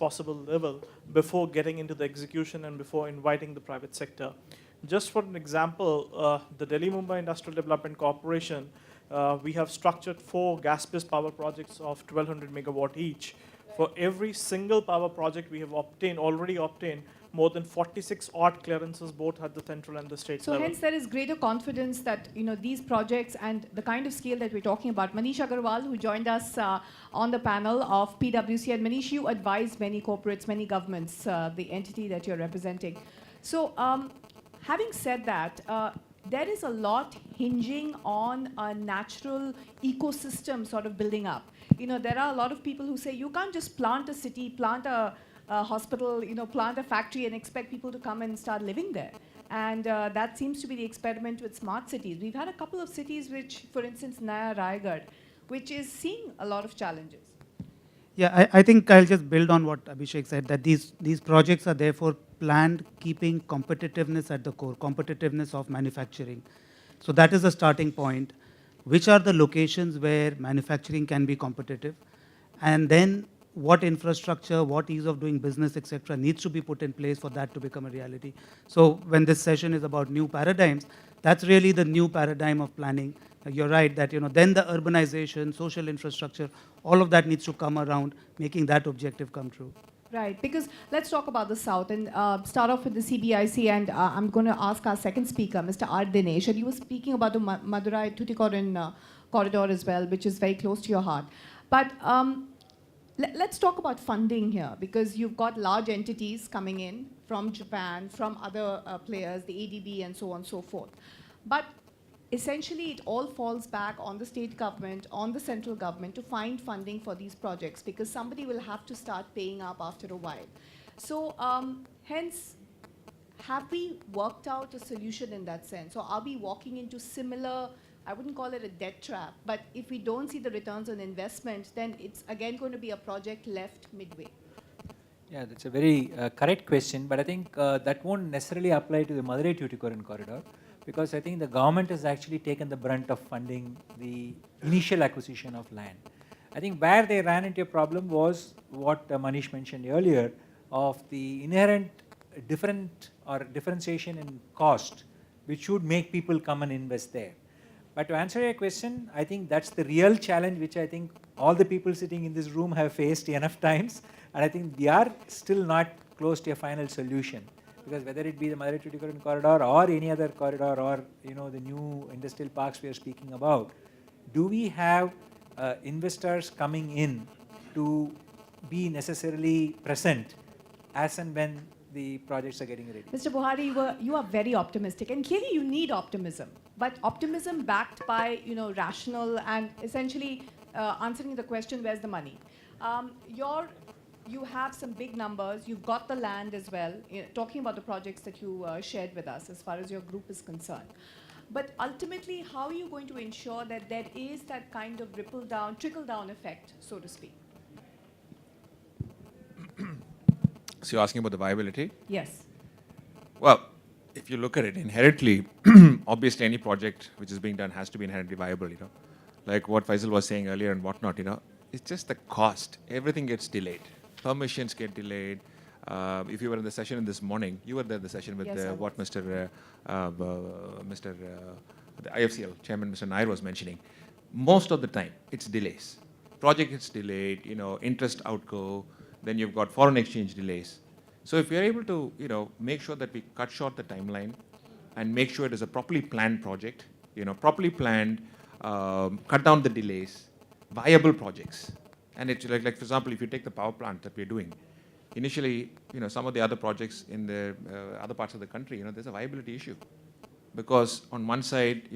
possible level before getting into the execution and before inviting the private sector. Just for an example, the Delhi Mumbai Industrial Development Corporation, we have structured 4 gas-based power projects of 1200 megawatt each. For every single power project, we have already obtained more than 46 odd clearances, both at the central and the state So level. hence there is greater confidence that these projects and the kind of scale that we're talking about. Manish Agarwal, who joined us on the panel of PwC, and Manish, you advise many corporates, many governments, the entity that you're representing. So having said that, there is a lot hinging on a natural ecosystem sort of building up. There are a lot of people who say you can't just plant a city, plant a hospital, plant a factory and expect people to come and start living there. And that seems to be the experiment with smart cities. We've had a couple of cities which, for instance, Naya Raigad, which is seeing a lot of challenges. Yeah, I think I'll just build on what Abhishek said, that these projects are therefore planned keeping competitiveness at the core, competitiveness of manufacturing. So that is the starting point. Which are the locations where manufacturing can be competitive? And then what infrastructure, what ease of doing business, etc., needs to be put in place for that to become a reality. So when this session is about new paradigms, that's really the new paradigm of planning. You're right that then the urbanization, social infrastructure, all of that needs to come around, making that objective come true. Right, because let's talk about the South and start off with the CBIC, and I'm going to ask our second speaker, Mr. R. Dinesh, and you were speaking about the Madurai-Tuticorin corridor as well, which is very close to your heart. But let's talk about funding here, because you've got large entities coming in from Japan, from other players, the ADB and so on and so forth. But essentially, it all falls back on the state government, on the central government to find funding for these projects, because somebody will have to start paying up after a while. So hence, have we worked out a solution in that sense? Or are we walking into similar, I wouldn't call it a debt trap, but if we don't see the returns on investment, then it's again going to be a project left midway. Yeah, that's a very correct question, but I think that won't necessarily apply to the Madurai-Tuticorin corridor, because I think the government has actually taken the brunt of funding the initial acquisition of land. I think where they ran into a problem was what Manish mentioned earlier, of the inherent differentiation in cost, which should make people come and invest there. But to answer your question, I think that's the real challenge which I think all the people sitting in this room have faced enough times, and I think we are still not close to a final solution. Because whether it be the Madurai-Tuticorin corridor or any other corridor, or the new industrial parks we are speaking about, do we have investors coming in to be necessarily present as and when the projects are getting ready? Mr. Buhari, you are very optimistic, and clearly you need optimism, but optimism backed by rational and essentially answering the question, where's the money? You have some big numbers, you've got the land as well, talking about the projects that you shared with us as far as your group is concerned. But ultimately, how are you going to ensure that there is that kind of trickle-down effect, so to speak? So you're asking about the viability? Yes. Well, if you look at it inherently, obviously any project which is being done has to be inherently viable, Like what Faisal was saying earlier and whatnot, it's just the cost. Everything gets delayed. Permissions get delayed. If you were in the session this morning, you were there in the session with yes, what the IFCL chairman, Mr. Nair, was mentioning. Most of the time, it's delays. Project gets delayed, interest outgo, then you've got foreign exchange delays. So if we're able to, make sure that we cut short the timeline and make sure it is a properly planned project, properly planned, cut down the delays, viable projects. And it's like for example, if you take the power plant that we're doing, initially, some of the other projects in the other parts of the country, there's a viability issue. Because on one side,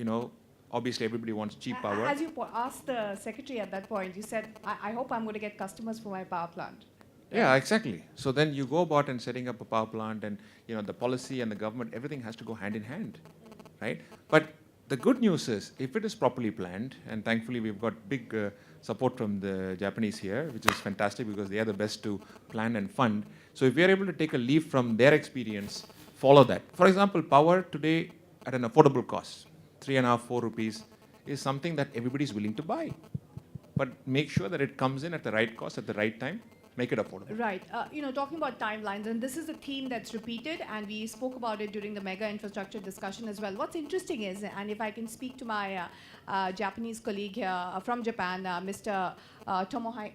obviously everybody wants cheap power. As you asked the secretary at that point, you said, I hope I'm going to get customers for my power plant. Yeah, exactly. So then you go about and setting up a power plant, and the policy and the government, everything has to go hand in hand, right? But the good news is, if it is properly planned, and thankfully we've got big support from the Japanese here, which is fantastic because they are the best to plan and fund. So if we are able to take a leaf from their experience, follow that. For example, power today at an affordable cost, 3.5, 4 rupees, is something that everybody is willing to buy. But make sure that it comes in at the right cost, at the right time, make it affordable. Right. Talking about timelines, and this is a theme that's repeated, and we spoke about it during the mega infrastructure discussion as well. What's interesting is, and if I can speak to my Japanese colleague here from Japan, Mr. Tomohide,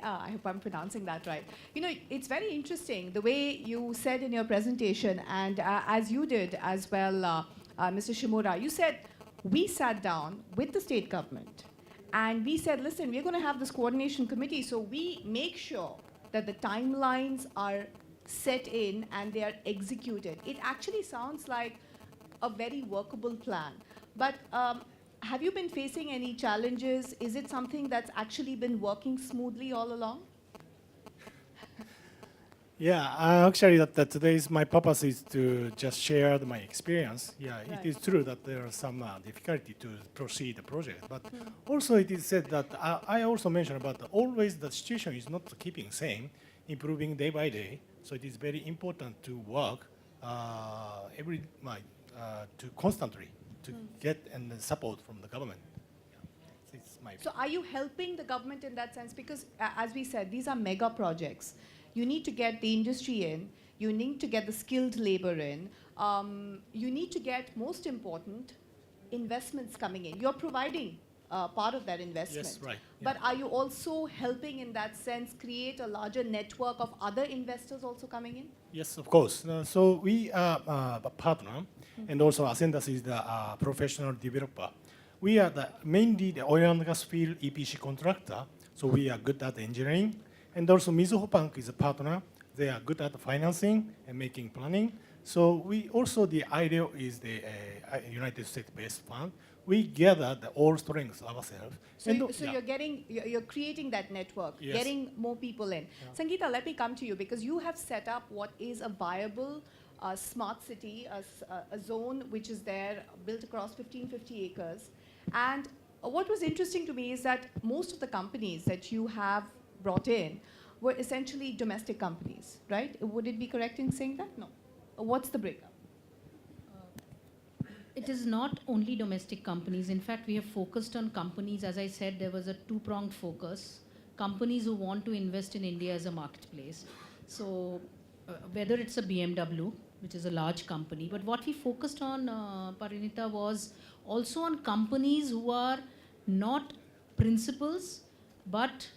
I hope I'm pronouncing that right. It's very interesting the way you said in your presentation, and as you did as well, Mr. Shimura, you said, we sat down with the state government and we said, listen, we're going to have this coordination committee, so we make sure that the timelines are set in and they are executed. It actually sounds like a very workable plan. But have you been facing any challenges? Is it something that's actually been working smoothly all along? Yeah, actually, that today's my purpose is to just share my experience. Yeah, Right. it is true that there are some difficulty to proceed the project, but also it is said that I also mentioned about always the situation is not keeping same, improving day by day. So it is very important to work to constantly to get and support from the government. Yeah, it's my So are you helping the government in that sense? Because as we said, these are mega projects. You need to get the industry in. You need to get the skilled labor in. You need to get, most important, investments coming in. You're providing part of that investment. Yes, right. But are you also helping in that sense create a larger network of other investors also coming in? Yes, of course. So we are a partner, and also Ascendas is the professional developer. We are mainly the oil and gas field EPC contractor, so we are good at engineering. And also Mizuho Bank is a partner. They are good at financing and making planning. So we also, the idea is the United States-based fund. We gather all strengths ourselves. So, And you're creating that network, Yes. getting more people in. Sangeeta, let me come to you because you have set up what is a viable smart city, a zone which is there, built across 1550 acres. And what was interesting to me is that most of the companies that you have brought in were essentially domestic companies, right? Would it be correct in saying that? No. What's the breakup? It is not only domestic companies. In fact, we have focused on companies. As I said, there was a two-pronged focus. Companies who want to invest in India as a marketplace. So whether it's a BMW, which is a large company, but what we focused on, Parinita, was also on companies who are not principals, but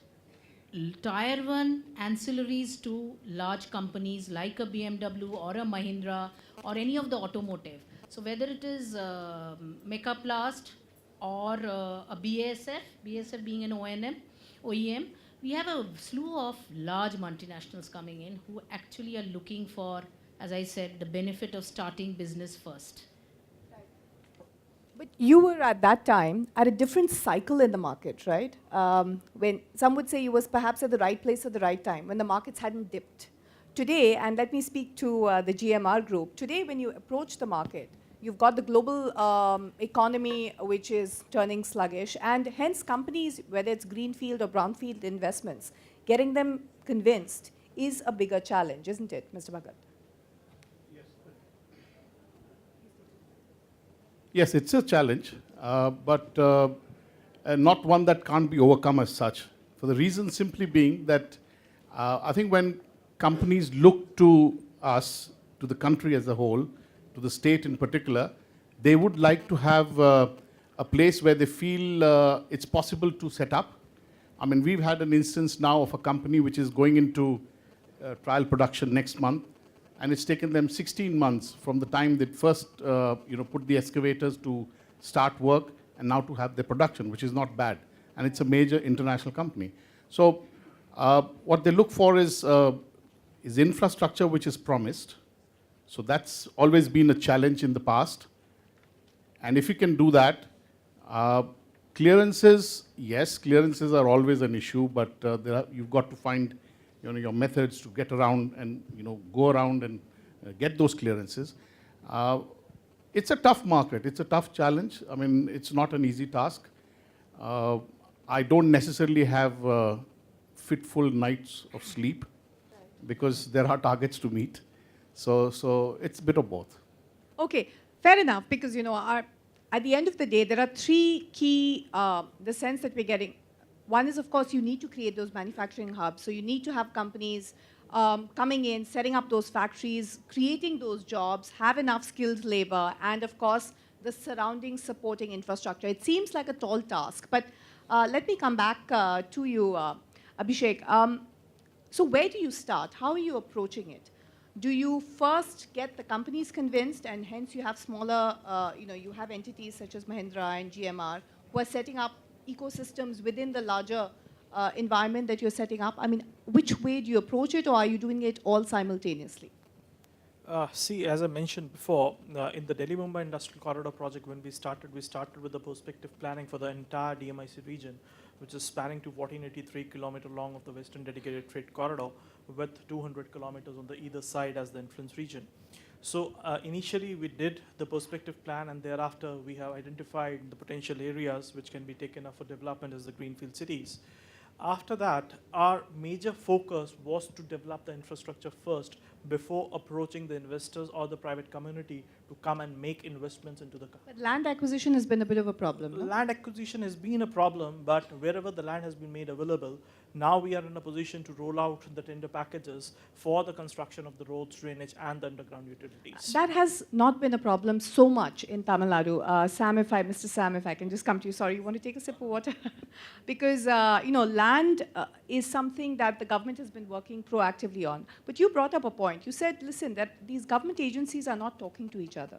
Tier 1 ancillaries to large companies like a BMW or a Mahindra or any of the automotive. So whether it is Mecaplast or a BASF being an OEM, we have a slew of large multinationals coming in who actually are looking for, as I said, the benefit of starting business first. But you were at that time at a different cycle in the market, right? When some would say you was perhaps at the right place at the right time, when the markets hadn't dipped. Today, and let me speak to the GMR group, today when you approach the market, you've got the global economy which is turning sluggish, and hence companies, whether it's greenfield or brownfield investments, getting them convinced is a bigger challenge, isn't it, Mr. Bhagat? Yes, it's a challenge, but not one that can't be overcome as such. For the reason simply being that I think when companies look to us, to the country as a whole, to the state in particular, they would like to have a place where they feel it's possible to set up. I mean, we've had an instance now of a company which is going into trial production next month. And it's taken them 16 months from the time they first put the excavators to start work and now to have their production, which is not bad. And it's a major international company. So what they look for is infrastructure which is promised. So that's always been a challenge in the past. And if you can do that, clearances, yes, clearances are always an issue, but you've got to find your methods to get around and go around and get those clearances. It's a tough market. It's a tough challenge. I mean, it's not an easy task. I don't necessarily have fitful nights of sleep because there are targets to meet. So it's a bit of both. Okay, fair enough, because at the end of the day, there are three key, the sense that we're getting, one is, of course, you need to create those manufacturing hubs. So you need to have companies coming in, setting up those factories, creating those jobs, have enough skilled labor, and of course, the surrounding supporting infrastructure. It seems like a tall task, but let me come back to you, Abhishek. So where do you start? How are you approaching it? Do you first get the companies convinced, and hence you have smaller, you have entities such as Mahindra and GMR who are setting up ecosystems within the larger environment that you're setting up? I mean, which way do you approach it, or are you doing it all simultaneously? See, as I mentioned before, in the Delhi-Mumbai Industrial Corridor project, when we started with the prospective planning for the entire DMIC region, which is spanning to 1483 kilometer long of the Western Dedicated Freight Corridor, with 200 kilometers on the either side as the influence region. So initially, we did the perspective plan, and thereafter, we have identified the potential areas which can be taken up for development as the greenfield cities. After that, our major focus was to develop the infrastructure first before approaching the investors or the private community to come and make investments into the But land acquisition has been a bit of a problem. No? Land acquisition has been a problem, but wherever the land has been made available, now we are in a position to roll out the tender packages for the construction of the roads, drainage, and the underground utilities. That has not been a problem so much in Tamil Nadu. Mr. Sam, if I can just come to you. Sorry, you want to take a sip of water? Because, land is something that the government has been working proactively on. But you brought up a point. You said, listen, that these government agencies are not talking to each other.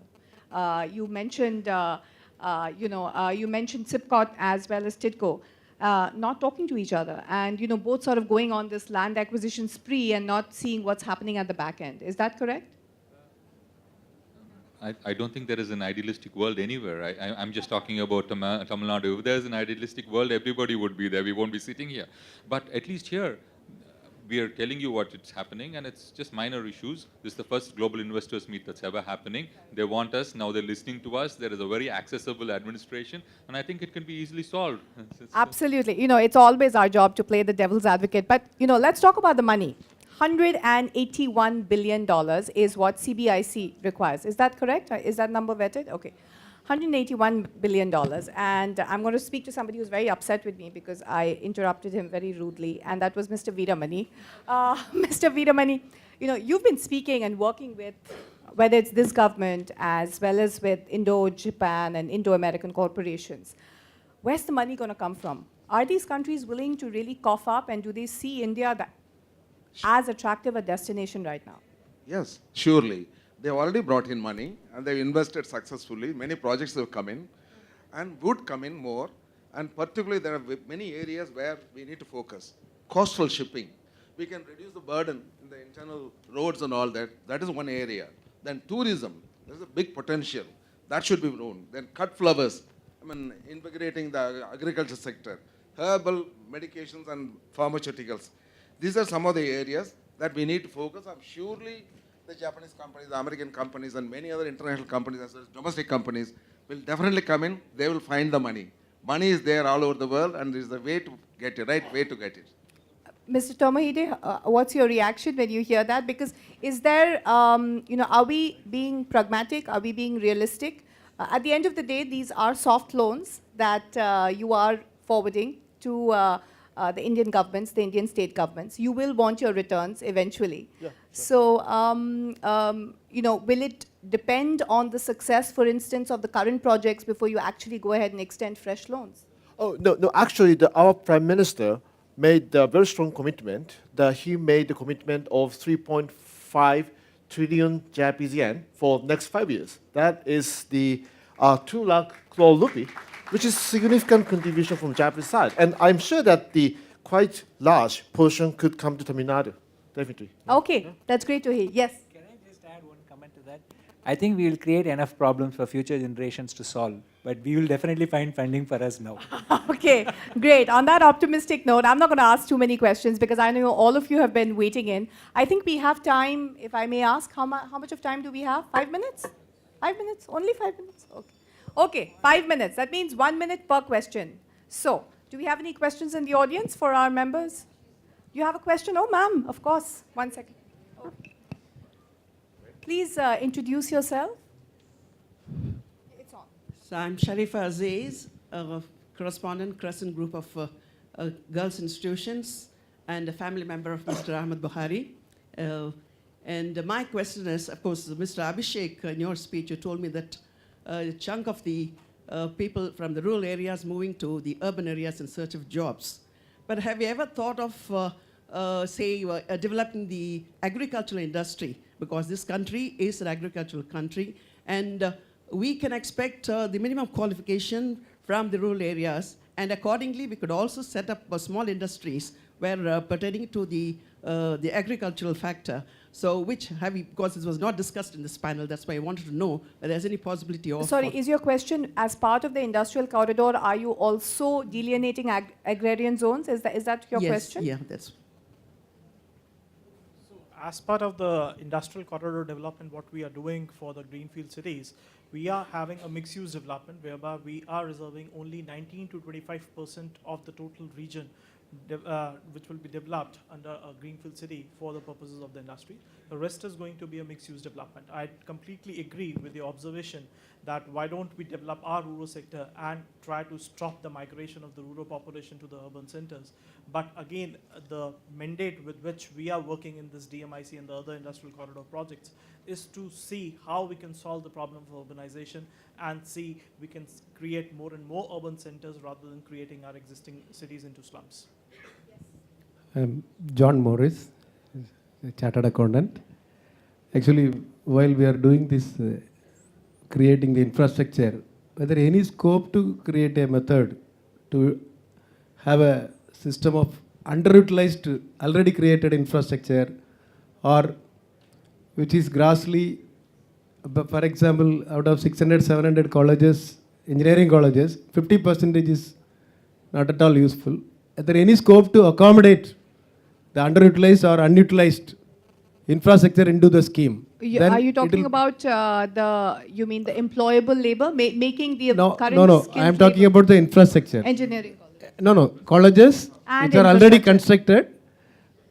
You mentioned, you mentioned SIPCOT as well as TIDCO. Not talking to each other, and both sort of going on this land acquisition spree and not seeing what's happening at the back end. Is that correct? I don't think there is an idealistic world anywhere. I'm just talking about Tamil Nadu. If there's an idealistic world, everybody would be there. We won't be sitting here. But at least here, we are telling you what is happening, and it's just minor issues. This is the first global investors meet that's ever happening. They want us, now they're listening to us. There is a very accessible administration, and I think it can be easily solved. Absolutely. It's always our job to play the devil's advocate. But, let's talk about the money. $181 billion is what CBIC requires. Is that correct? Is that number vetted? Okay. $181 billion. And I'm going to speak to somebody who's very upset with me because I interrupted him very rudely, and that was Mr. Veeramani. Mr. Veeramani, you've been speaking and working with, whether it's this government as well as with Indo-Japan and Indo-American corporations. Where's the money going to come from? Are these countries willing to really cough up, and do they see India as attractive a destination right now? Yes, surely. They've already brought in money and they've invested successfully. Many projects have come in and would come in more. And particularly, there are many areas where we need to focus. Coastal shipping. We can reduce the burden in the internal roads and all that. That is one area. Then tourism. There's a big potential. That should be known. Then cut flowers. Integrating the agriculture sector. Herbal medications and pharmaceuticals. These are some of the areas that we need to focus on. Surely, the Japanese companies, the American companies, and many other international companies, as well as domestic companies, will definitely come in. They will find the money. Money is there all over the world, and there is the way to get it, right way to get it. Mr. Tomohide, what's your reaction when you hear that? Because is there, are we being pragmatic? Are we being realistic? At the end of the day, these are soft loans that you are forwarding to the Indian governments, the Indian state governments. You will want your returns eventually. Yeah, sure. So, will it depend on the success, for instance, of the current projects before you actually go ahead and extend fresh loans? Oh, no, actually, our Prime Minister made a very strong commitment. He made the commitment of 3.5 trillion Japanese yen for next 5 years. That is the 2 lakh crore rupee, which is significant contribution from Japanese side. And I'm sure that the quite large portion could come to Tamil Nadu, definitely. Okay, that's great to hear. Yes? Can I just add one comment to that? I think we will create enough problems for future generations to solve, but we will definitely find funding for us now. Okay, great. On that optimistic note, I'm not going to ask too many questions because I know all of you have been waiting in. I think we have time, if I may ask, how much of time do we have? 5 minutes? 5 minutes? Only 5 minutes? Okay. Okay, 5 minutes. That means 1 minute per question. So, do we have any questions in the audience for our members? You have a question? Oh, ma'am, of course. 1 second. Oh. Please introduce yourself. It's on. So I'm Sharifa Aziz, a correspondent, Crescent Group of girls' institutions and a family member of Mr. Ahmed Buhari. And my question is, of course, Mr. Abhishek, in your speech, you told me that a chunk of the people from the rural areas moving to the urban areas in search of jobs. But have you ever thought of, developing the agricultural industry? Because this country is an agricultural country, and we can expect the minimum qualification from the rural areas, and accordingly, we could also set up small industries where pertaining to the agricultural factor. So, which have you? Because this was not discussed in this panel. That's why I wanted to know whether there's any possibility of. Sorry, is your question as part of the industrial corridor? Are you also delineating agrarian zones? Is that your yes, question? Yeah, that's. As part of the industrial corridor development, what we are doing for the greenfield cities, we are having a mixed-use development whereby we are reserving only 19 to 25% of the total region which will be developed under a greenfield city for the purposes of the industry. The rest is going to be a mixed-use development. I completely agree with the observation that why don't we develop our rural sector and try to stop the migration of the rural population to the urban centers. But again, the mandate with which we are working in this DMIC and the other industrial corridor projects is to see how we can solve the problem of urbanization and see we can create more and more urban centers rather than creating our existing cities into slums. John Morris, a chartered accountant. Actually, while we are doing this, creating the infrastructure, whether any scope to create a method to have a system of underutilized, already created infrastructure, or which is grossly, for example, out of 600, 700 colleges, engineering colleges, 50% is not at all useful. Is there any scope to accommodate the underutilized or unutilized infrastructure into the scheme? Are you talking about you mean the employable labor, making the current No, skilled I am talking labor? about the infrastructure. Engineering college. No, colleges And which are already infrastructure. constructed,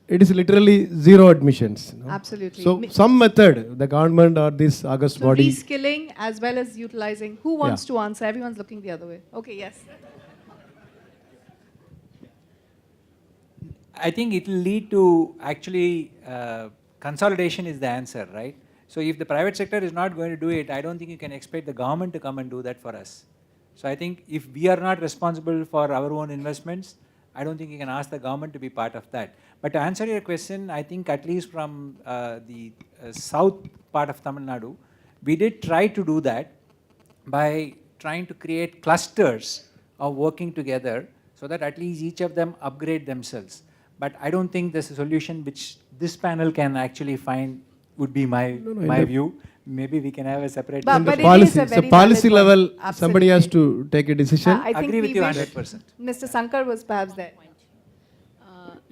it is literally zero admissions. No? Absolutely. So some method, the government or this August So body. reskilling as well as utilizing. Who wants to answer? Everyone's looking the other way. Okay, yes. I think it will lead to actually consolidation is the answer, right? So if the private sector is not going to do it, I don't think you can expect the government to come and do that for us. So I think if we are not responsible for our own investments, I don't think you can ask the government to be part of that. But to answer your question, I think at least from the south part of Tamil Nadu, we did try to do that by trying to create clusters of working together so that at least each of them upgrade themselves. But I don't think there's a solution which this panel can actually find would be my view. Maybe we can have a separate. But The it is policy, a it's a very policy valid level, point. somebody has Absolutely. to take a decision. I think Agree with we you wish 100%. Mr. Sankar was perhaps there.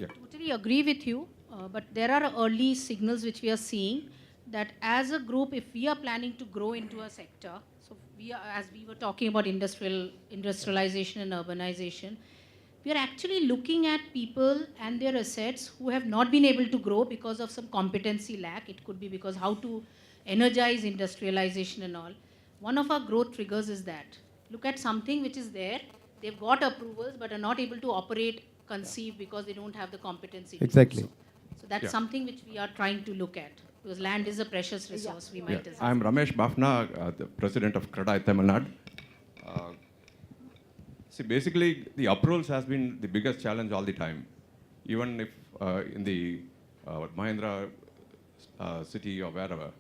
Totally agree with you, but there are early signals which we are seeing that as a group, if we are planning to grow into a sector, so we are, as we were talking about industrialization and urbanization, we are actually looking at people and their assets who have not been able to grow because of some competency lack. It could be because how to energize industrialization and all. One of our growth triggers is that. Look at something which is there, they've got approvals but are not able to operate, conceive because they don't have the competency to do Exactly. so. So that's something which we are trying to look at because land is a precious resource. We might as well. I'm Ramesh Bafna, the president of CREDAI Tamil Nadu. See, basically, the approvals has been the biggest challenge all the time. Even if in the Mahindra city or wherever,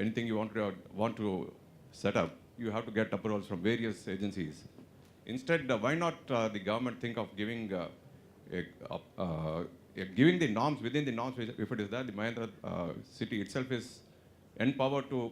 anything you want to set up, you have to get approvals from various agencies. Instead, why not the government think of giving giving the norms within the norms? If it is that the Mahindra city itself is empowered to